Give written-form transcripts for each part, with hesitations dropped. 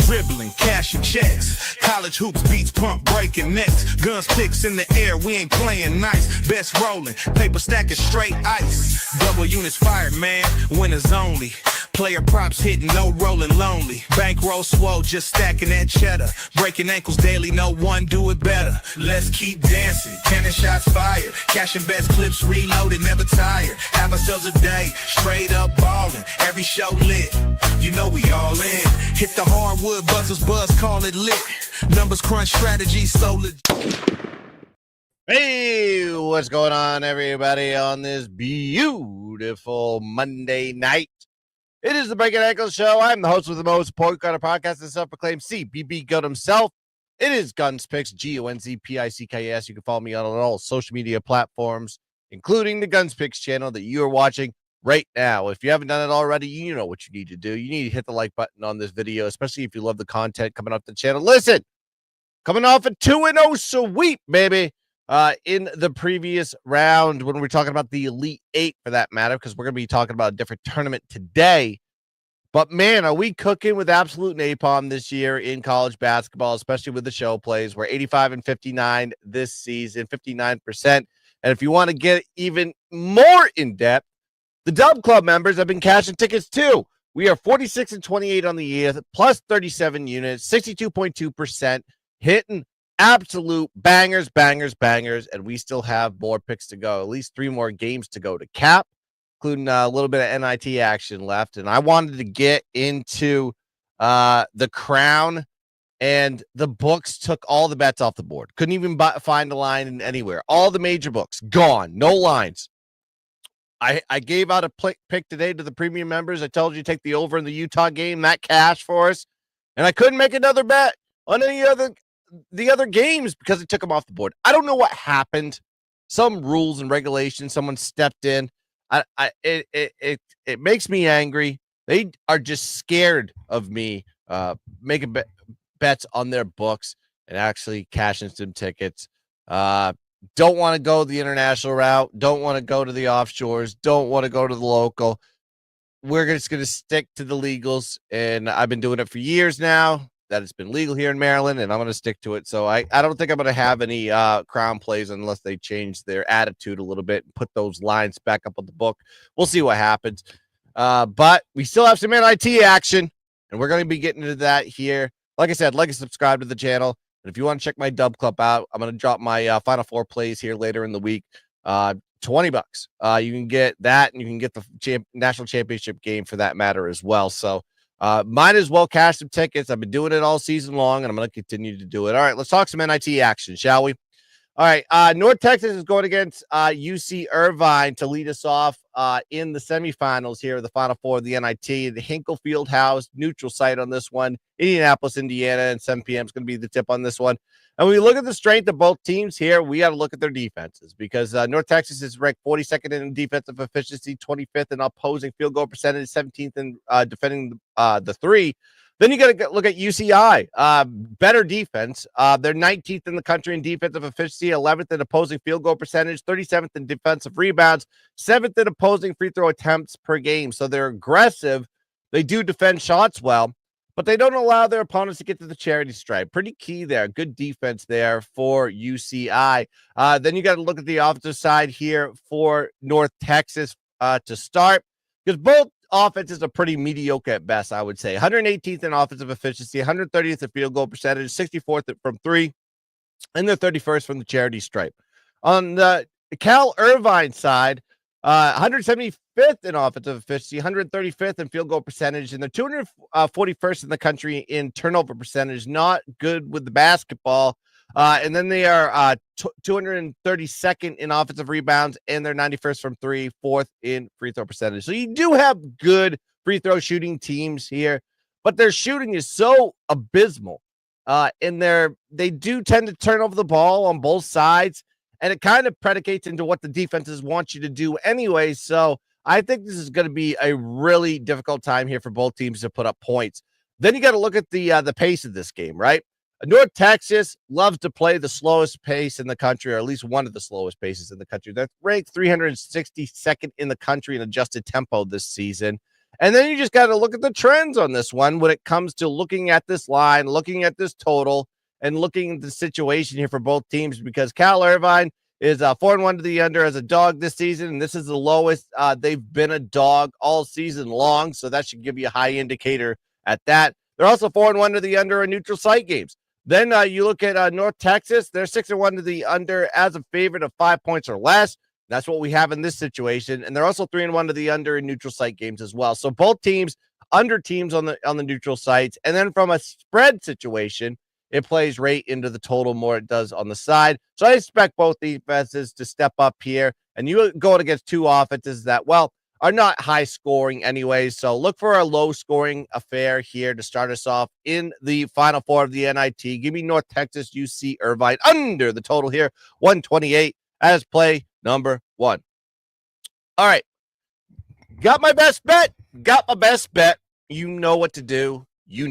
dribbling, cashing checks. College hoops, beats, pump, breaking necks. Guns, picks in the air, we ain't playing nice. Best rolling, paper stacking straight ice. Double units fired, man, winners only. Player props hitting, no rolling lonely. Bankroll swole, just stacking that cheddar. Breaking ankles daily, no one do it better. Let's keep dancing, 10 shots fired. Cashing best clips, reloaded, never tired. Have ourselves a day, straight up ballin'. Every show lit, you know we all in. Hit the hardwood, buzzers buzz, call it lit. Numbers crunch, strategy so legit. Hey, what's going on, everybody, on this beautiful Monday night? It is the Breakin Ankle Show. I'm the host with the most point guard podcast and self-proclaimed CBB GOAT himself. It is GunzPicks, GunzPicks. You can follow me on all social media platforms, including the GunzPicks channel that you are watching right now. If you haven't done it already, you know what you need to do. You need to hit the like button on this video, especially if you love the content coming off the channel. Listen, coming off a 2-0 sweep, baby. In the previous round, when we're talking about the Elite Eight, for that matter, because we're going to be talking about a different tournament today. But man, are we cooking with absolute napalm this year in college basketball, especially with the show plays. We're 85-59 this season, 59%. And if you want to get even more in depth, the Dub Club members have been cashing tickets too. We are 46-28 on the year, plus 37 units, 62.2%, hitting absolute bangers, and we still have more picks to go. At least 3 more games to go to cap, including a little bit of NIT action left. And I wanted to get into the Crown, and the books took all the bets off the board. Couldn't even find a line anywhere. All the major books gone, no lines. I gave out a pick today to the premium members. I told you to take the over in the Utah game, that cash for us, and I couldn't make another bet on the other games because it took them off the board. I don't know what happened. Some rules and regulations, someone stepped in. It makes me angry. They are just scared of me making bets on their books and actually cashing some tickets. Don't want to go the international route. Don't want to go to the offshores. Don't want to go to the local. We're just going to stick to the legals, and I've been doing it for years now. That it's been legal here in Maryland, and I'm going to stick to it. So I don't think I'm going to have any Crown plays unless they change their attitude a little bit and put those lines back up on the book. We'll see what happens. But we still have some NIT action, and we're going to be getting into that here. Like I said, like and subscribe to the channel. And if you want to check my Dub Club out, I'm going to drop my Final Four plays here later in the week. $20. You can get that, and you can get the national championship game for that matter as well. So might as well cash some tickets. I've been doing it all season long, and I'm going to continue to do it. All right, let's talk some NIT action, shall we? All right, North Texas is going against UC Irvine to lead us off in the semifinals here, the Final Four of the NIT. The Hinkle Fieldhouse neutral site on this one. Indianapolis, Indiana, and 7 p.m. is going to be the tip on this one. And when we look at the strength of both teams here, we got to look at their defenses because North Texas is ranked 42nd in defensive efficiency, 25th in opposing field goal percentage, 17th in defending the three. Then you got to look at UCI, better defense. They're 19th in the country in defensive efficiency, 11th in opposing field goal percentage, 37th in defensive rebounds, 7th in opposing free throw attempts per game. So they're aggressive. They do defend shots well, but they don't allow their opponents to get to the charity stripe. Pretty key there. Good defense there for UCI. Then you got to look at the offensive side here for North Texas to start, because both offenses are pretty mediocre at best, I would say. 118th in offensive efficiency, 130th in field goal percentage, 64th from three, and they're 31st from the charity stripe. On the Cal Irvine side, 175th in offensive efficiency, 135th in field goal percentage, and they're 241st in the country in turnover percentage. Not good with the basketball. And then they are 232nd in offensive rebounds, and they're 91st from three, 4th in free throw percentage. So you do have good free throw shooting teams here, but their shooting is so abysmal. And they do tend to turn over the ball on both sides, and it kind of predicates into what the defenses want you to do anyway. So I think this is going to be a really difficult time here for both teams to put up points. Then you got to look at the pace of this game, right? North Texas loves to play the slowest pace in the country, or at least one of the slowest paces in the country. They're ranked 362nd in the country in adjusted tempo this season. And then you just got to look at the trends on this one when it comes to looking at this line, looking at this total, and looking at the situation here for both teams, because Cal Irvine is 4-1 to the under as a dog this season, and this is the lowest they've been a dog all season long, so that should give you a high indicator at that. They're also 4-1 to the under in neutral site games. Then you look at North Texas, they're 6-1 to the under as a favorite of 5 points or less. That's what we have in this situation, and they're also 3-1 to the under in neutral site games as well. So both teams under teams on the neutral sites, and then from a spread situation, it plays right into the total more it does on the side. So I expect both defenses to step up here, and you going against two offenses that, well, are not high scoring anyways. So look for a low scoring affair here to start us off in the Final Four of the NIT. Give me North Texas, UC Irvine under the total here, 128 as play number one. All right. Got my best bet. You know what to do. You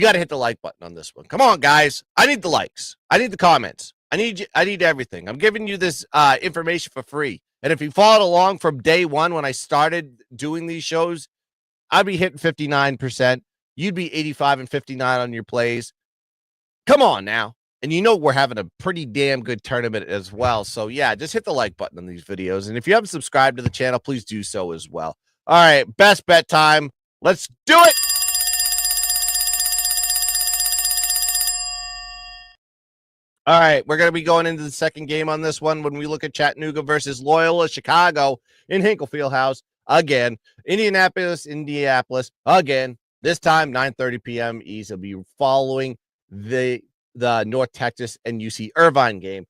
got to hit the like button on this one. Come on, guys. I need the likes. I need the comments. I need everything. I'm giving you this information for free. And if you followed along from day one when I started doing these shows, I'd be hitting 59%. You'd be 85 and 59 on your plays. Come on now. And you know we're having a pretty damn good tournament as well. So, yeah, just hit the like button on these videos. And if you haven't subscribed to the channel, please do so as well. All right, best bet time. Let's do it. All right, we're going to be going into the second game on this one when we look at Chattanooga versus Loyola Chicago in Hinkle Fieldhouse again. Indianapolis, again. This time, 9:30 p.m. East. Will be following the North Texas and UC Irvine game.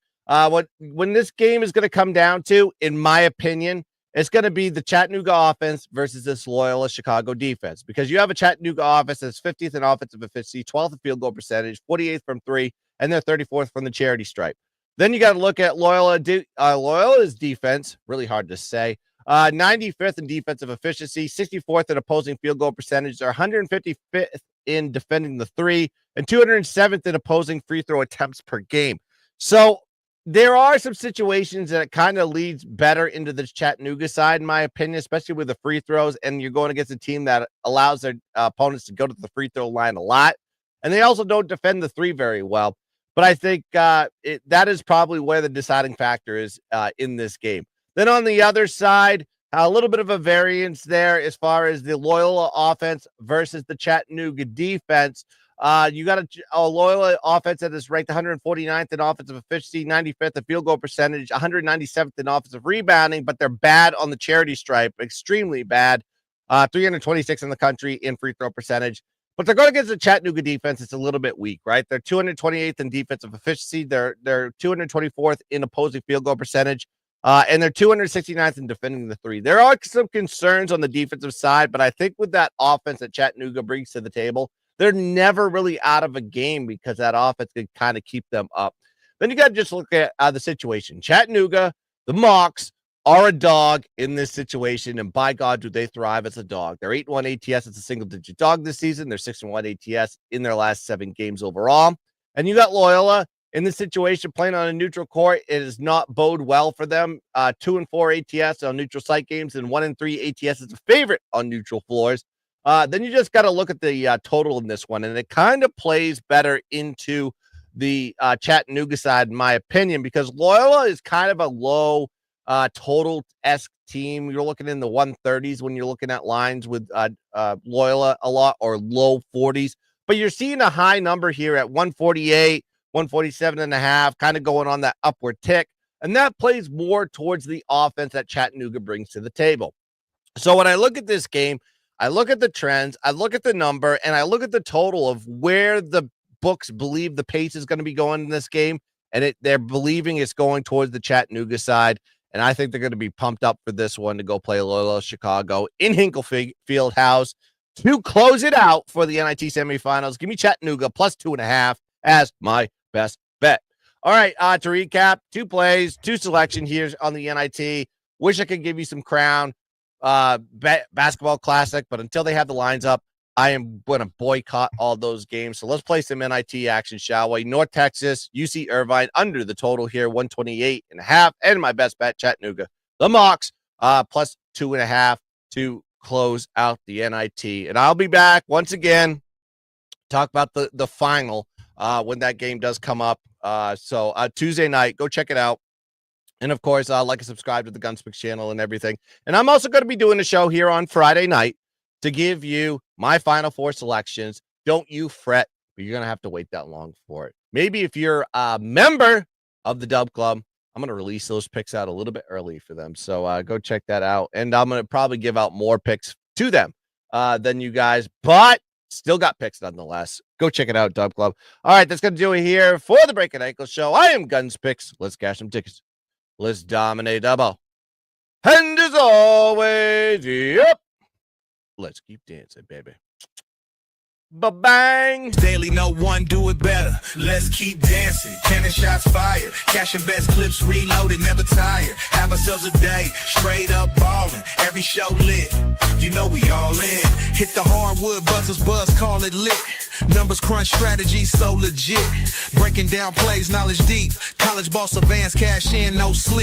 When this game is going to come down to, in my opinion, it's going to be the Chattanooga offense versus this Loyola Chicago defense, because you have a Chattanooga offense that's 50th in offensive efficiency, 12th in field goal percentage, 48th from three, and they're 34th from the charity stripe. Then you got to look at Loyola's defense, really hard to say, 95th in defensive efficiency, 64th in opposing field goal percentage. They're 155th in defending the three, and 207th in opposing free throw attempts per game. So there are some situations that it kind of leads better into the Chattanooga side, in my opinion, especially with the free throws, and you're going against a team that allows their opponents to go to the free throw line a lot. And they also don't defend the three very well. But I think that is probably where the deciding factor is in this game. Then on the other side, a little bit of a variance there as far as the Loyola offense versus the Chattanooga defense. You got a Loyola offense that is ranked 149th in offensive efficiency, 95th in field goal percentage, 197th in offensive rebounding, but they're bad on the charity stripe, extremely bad. 326th in the country in free throw percentage. But they're going against the Chattanooga defense. It's a little bit weak, right? They're 228th in defensive efficiency. They're 224th in opposing field goal percentage. And they're 269th in defending the three. There are some concerns on the defensive side, but I think with that offense that Chattanooga brings to the table, they're never really out of a game because that offense can kind of keep them up. Then you got to just look at the situation. Chattanooga, the Mocs, are a dog in this situation, and by God, do they thrive as a dog. They're 8-1 ATS as a single-digit dog this season. They're 6-1 ATS in their last 7 games overall. And you got Loyola in this situation playing on a neutral court. It does not bode well for them. 2-4 ATS on neutral site games, and 1-3 ATS is a favorite on neutral floors. Then you just got to look at the total in this one, and it kind of plays better into the Chattanooga side, in my opinion, because Loyola is kind of a low total-esque team. You're looking in the 130s when you're looking at lines with Loyola a lot, or low 40s. But you're seeing a high number here at 148, 147.5, kind of going on that upward tick. And that plays more towards the offense that Chattanooga brings to the table. So when I look at this game, I look at the trends, I look at the number, and I look at the total of where the books believe the pace is going to be going in this game. And they're believing it's going towards the Chattanooga side. And I think they're going to be pumped up for this one to go play Loyola Chicago in Hinkle Fieldhouse to close it out for the NIT Semifinals. Give me Chattanooga plus 2.5 as my best bet. All right, to recap, 2 plays, 2 selection here on the NIT. Wish I could give you some Crown basketball classic, but until they have the lines up, I am going to boycott all those games. So let's play some NIT action, shall we? North Texas, UC Irvine under the total here, 128.5. And my best bet, Chattanooga, the Mocs, plus 2.5 to close out the NIT. And I'll be back once again, talk about the final when that game does come up. So Tuesday night, go check it out. And of course, like and subscribe to the GunzPicks channel and everything. And I'm also going to be doing a show here on Friday night to give you my Final Four selections. Don't you fret, but you're going to have to wait that long for it. Maybe if you're a member of the Dub Club, I'm going to release those picks out a little bit early for them. So go check that out. And I'm going to probably give out more picks to them than you guys, but still got picks nonetheless. Go check it out, Dub Club. All right, that's going to do it here for the Breakin' Ankle Show. I am GunzPicks. Let's cash some tickets. Let's dominate double. And as always, yep, let's keep dancing, baby. Ba-bang! Daily, no one do it better. Let's keep dancing. Cannon shots fired. Cashing best clips reloaded, never tired. Have ourselves a day, straight up ballin'. Every show lit. You know we all in. Hit the hardwood, buzzers buzz, call it lit. Numbers crunch, strategy so legit. Breaking down plays, knowledge deep. College boss advance, cash in, no sleep.